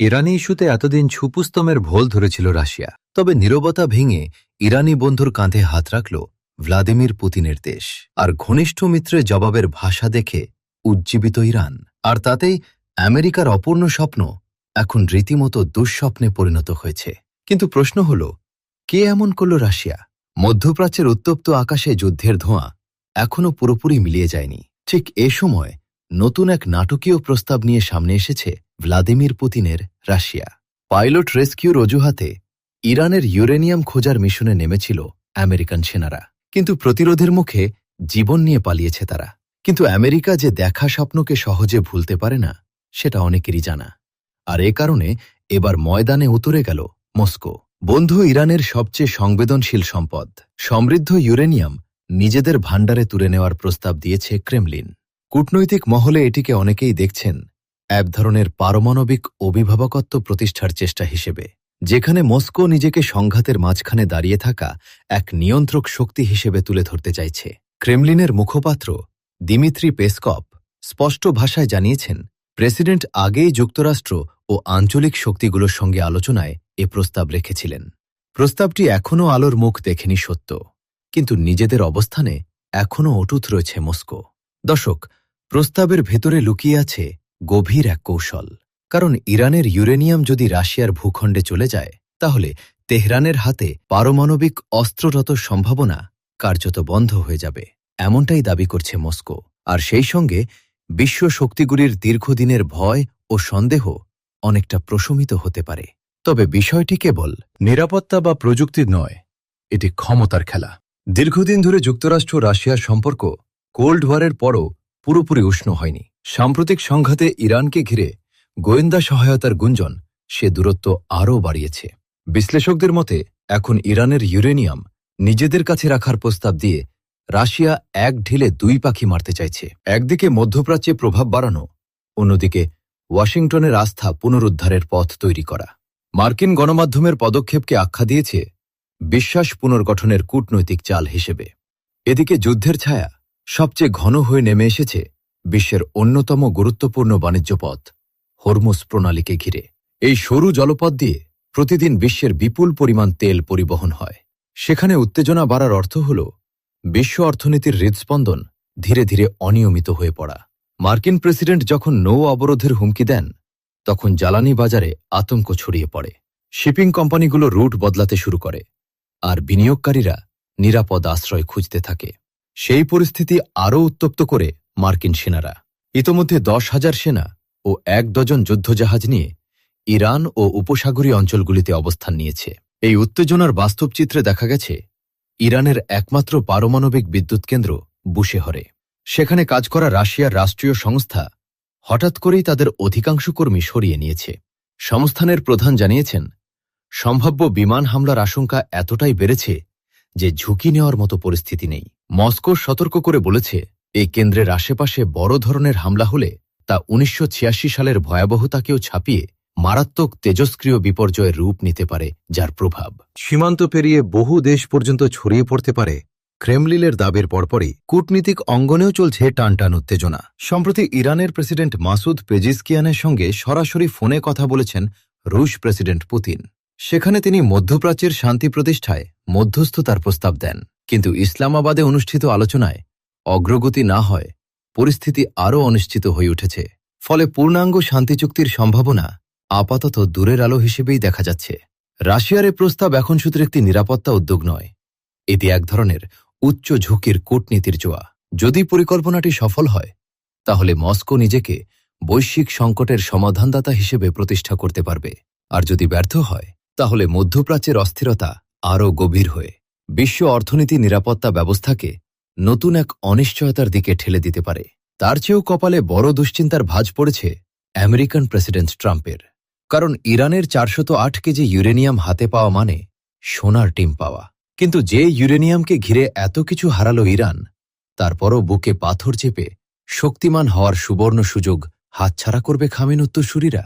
ইরানি ইস্যুতে এতদিন ছুপুস্তমের ভোল ধরেছিল রাশিয়া, তবে নীরবতা ভেঙে ইরানি বন্ধুর কাঁধে হাত রাখল ভ্লাদিমির পুতিনের দেশ। আর ঘনিষ্ঠ মিত্রের জবাবের ভাষা দেখে উজ্জীবিত ইরান, আর তাতেই আমেরিকার অপূর্ণ স্বপ্ন এখন রীতিমতো দুঃস্বপ্নে পরিণত হয়েছে। কিন্তু প্রশ্ন হল, কে এমন করল রাশিয়া? মধ্যপ্রাচ্যের উত্তপ্ত আকাশে যুদ্ধের ধোঁয়া এখনও পুরোপুরি মিলিয়ে যায়নি। ঠিক এ সময় নতুন এক নাটকীয় প্রস্তাব নিয়ে সামনে এসেছে ভ্লাদিমির পুতিনের রাশিয়া। পাইলট রেস্কিউর অজুহাতে ইরানের ইউরেনিয়াম খোঁজার মিশনে নেমেছিল আমেরিকান সেনারা, কিন্তু প্রতিরোধের মুখে জীবন নিয়ে পালিয়েছে তারা। কিন্তু আমেরিকা যে দেখা স্বপ্নকে সহজে ভুলতে পারে না, সেটা অনেকেরই জানা। আর এ কারণে এবার ময়দানে উতরে গেল মস্কো। বন্ধু ইরানের সবচেয়ে সংবেদনশীল সম্পদ, সমৃদ্ধ ইউরেনিয়াম নিজেদের ভাণ্ডারে তুলে নেওয়ার প্রস্তাব দিয়েছে ক্রেমলিন। কূটনৈতিক মহলে এটিকে অনেকেই দেখছেন এক ধরনের পারমাণবিক অভিভাবকত্ব প্রতিষ্ঠার চেষ্টা হিসেবে, যেখানে মস্কো নিজেকে সংঘাতের মাঝখানে দাঁড়িয়ে থাকা এক নিয়ন্ত্রক শক্তি হিসেবে তুলে ধরতে চাইছে। ক্রেমলিনের মুখপাত্র দিমিত্রি পেসকভ স্পষ্ট ভাষায় জানিয়েছেন, প্রেসিডেন্ট আগেই যুক্তরাষ্ট্র ও আঞ্চলিক শক্তিগুলোর সঙ্গে আলোচনায় এ প্রস্তাব রেখেছিলেন। প্রস্তাবটি এখনও আলোর মুখ দেখেনি সত্য, কিন্তু নিজেদের অবস্থানে এখনও অটুট রয়েছে মস্কো। দর্শক, প্রস্তাবের ভেতরে লুকিয়ে আছে গভীর এক কৌশল। কারণ ইরানের ইউরেনিয়াম যদি রাশিয়ার ভূখণ্ডে চলে যায়, তাহলে তেহরানের হাতে পারমাণবিক অস্ত্ররত সম্ভাবনা কার্যত বন্ধ হয়ে যাবে, এমনটাই দাবি করছে মস্কো। আর সেই সঙ্গে বিশ্ব শক্তিগুলির দীর্ঘদিনের ভয় ও সন্দেহ অনেকটা প্রশমিত হতে পারে। তবে বিষয়টি কেবল নিরাপত্তা বা প্রযুক্তির নয়, এটি ক্ষমতার খেলা। দীর্ঘদিন ধরে যুক্তরাষ্ট্র রাশিয়ার সম্পর্ক কোল্ড ওয়ারের পরও পুরোপুরি উষ্ণ হয়নি। সাম্প্রতিক সংঘাতে ইরানকে ঘিরে গোয়েন্দা সহায়তার গুঞ্জন সে দূরত্ব আরও বাড়িয়েছে। বিশ্লেষকদের মতে এখন ইরানের ইউরেনিয়াম নিজেদের কাছে রাখার প্রস্তাব দিয়ে রাশিয়া এক ঢিলে দুই পাখি মারতে চাইছে। একদিকে মধ্যপ্রাচ্যে প্রভাব বাড়ানো, অন্যদিকে ওয়াশিংটনের আস্থা পুনরুদ্ধারের পথ তৈরি করা। মার্কিন গণমাধ্যমের পদক্ষেপকে আখ্যা দিয়েছে বিশ্বাস পুনর্গঠনের কূটনৈতিক চাল হিসেবে। এদিকে যুদ্ধের ছায়া সবচেয়ে ঘন হয়ে নেমে এসেছে বিশ্বের অন্যতম গুরুত্বপূর্ণ বাণিজ্য পথ হরমুজ প্রণালীকে ঘিরে। এই সরু জলপথ দিয়ে প্রতিদিন বিশ্বের বিপুল পরিমাণ তেল পরিবহন হয়। সেখানে উত্তেজনা বাড়ার অর্থ হল বিশ্ব অর্থনীতির হৃদস্পন্দন ধীরে ধীরে অনিয়মিত হয়ে পড়া। মার্কিন প্রেসিডেন্ট যখন নৌ অবরোধের হুমকি দেন, তখন জ্বালানি বাজারে আতঙ্ক ছড়িয়ে পড়ে। শিপিং কোম্পানিগুলো রুট বদলাতে শুরু করে, আর বিনিয়োগকারীরা নিরাপদ আশ্রয় খুঁজতে থাকে। সেই পরিস্থিতি আরও উত্তপ্ত করে মার্কিন সেনারা। ইতোমধ্যে 10,000 সেনা ও 1 ডজন যুদ্ধজাহাজ নিয়ে ইরান ও উপসাগরীয় অঞ্চলগুলিতে অবস্থান নিয়েছে। এই উত্তেজনার বাস্তব চিত্রে দেখা গেছে ইরানের একমাত্র পারমাণবিক বিদ্যুৎ কেন্দ্র বুশেহরে। সেখানে কাজ করা রাশিয়ার রাষ্ট্রীয় সংস্থা হঠাৎ করেই তাদের অধিকাংশ কর্মী সরিয়ে নিয়েছে। সংস্থানের প্রধান জানিয়েছেন, সম্ভাব্য বিমান হামলার আশঙ্কা এতটাই বেড়েছে যে ঝুঁকি নেওয়ার মতো পরিস্থিতি নেই। মস্কো সতর্ক করে বলেছে, এই কেন্দ্রের আশেপাশে বড় ধরনের হামলা হলে তা 1986 সালের ভয়াবহতাকেও ছাপিয়ে মারাত্মক তেজস্ক্রিয় বিপর্যয়ের রূপ নিতে পারে, যার প্রভাব সীমান্ত পেরিয়ে বহু দেশ পর্যন্ত ছড়িয়ে পড়তে পারে। ক্রেমলিনের দাবির পরপরই কূটনীতিক অঙ্গনেও চলছে টানটান উত্তেজনা। সম্প্রতি ইরানের প্রেসিডেন্ট মাসুদ পেজিশকিয়ানের সঙ্গে সরাসরি ফোনে কথা বলেছেন রুশ প্রেসিডেন্ট পুতিন। সেখানে তিনি মধ্যপ্রাচ্যের শান্তি প্রতিষ্ঠায় মধ্যস্থতার প্রস্তাব দেন, কিন্তু ইসলামাবাদে অনুষ্ঠিত আলোচনায় অগ্রগতি না হয় পরিস্থিতি আরও অনিশ্চিত হয়ে উঠেছে। ফলে পূর্ণাঙ্গ শান্তি চুক্তির সম্ভাবনা আপাতত দূরের আলো হিসেবেই দেখা যাচ্ছে। রাশিয়ার এ প্রস্তাব এখন শুধু একটি নিরাপত্তা উদ্যোগ নয়, এটি এক ধরনের উচ্চ ঝুঁকির কূটনীতির জোয়া। যদি পরিকল্পনাটি সফল হয়, তাহলে মস্কো নিজেকে বৈশ্বিক সংকটের সমাধানদাতা হিসেবে প্রতিষ্ঠা করতে পারবে। আর যদি ব্যর্থ হয়, তাহলে মধ্যপ্রাচ্যের অস্থিরতা আরও গভীর হয়ে বিশ্ব অর্থনীতি নিরাপত্তা ব্যবস্থাকে নতুন এক অনিশ্চয়তার দিকে ঠেলে দিতে পারে। তার চেয়েও কপালে বড় দুশ্চিন্তার ভাঁজ পড়েছে আমেরিকান প্রেসিডেন্ট ট্রাম্পের। কারণ ইরানের 408 কেজি ইউরেনিয়াম হাতে পাওয়া মানে সোনার ডিম পাওয়া। কিন্তু যে ইউরেনিয়ামকে ঘিরে এত কিছু হারালো ইরান, তারপরও বুকে পাথর চেপে শক্তিমান হওয়ার সুবর্ণ সুযোগ হাতছাড়া করবে খামেনি উত্তরসূরিরা।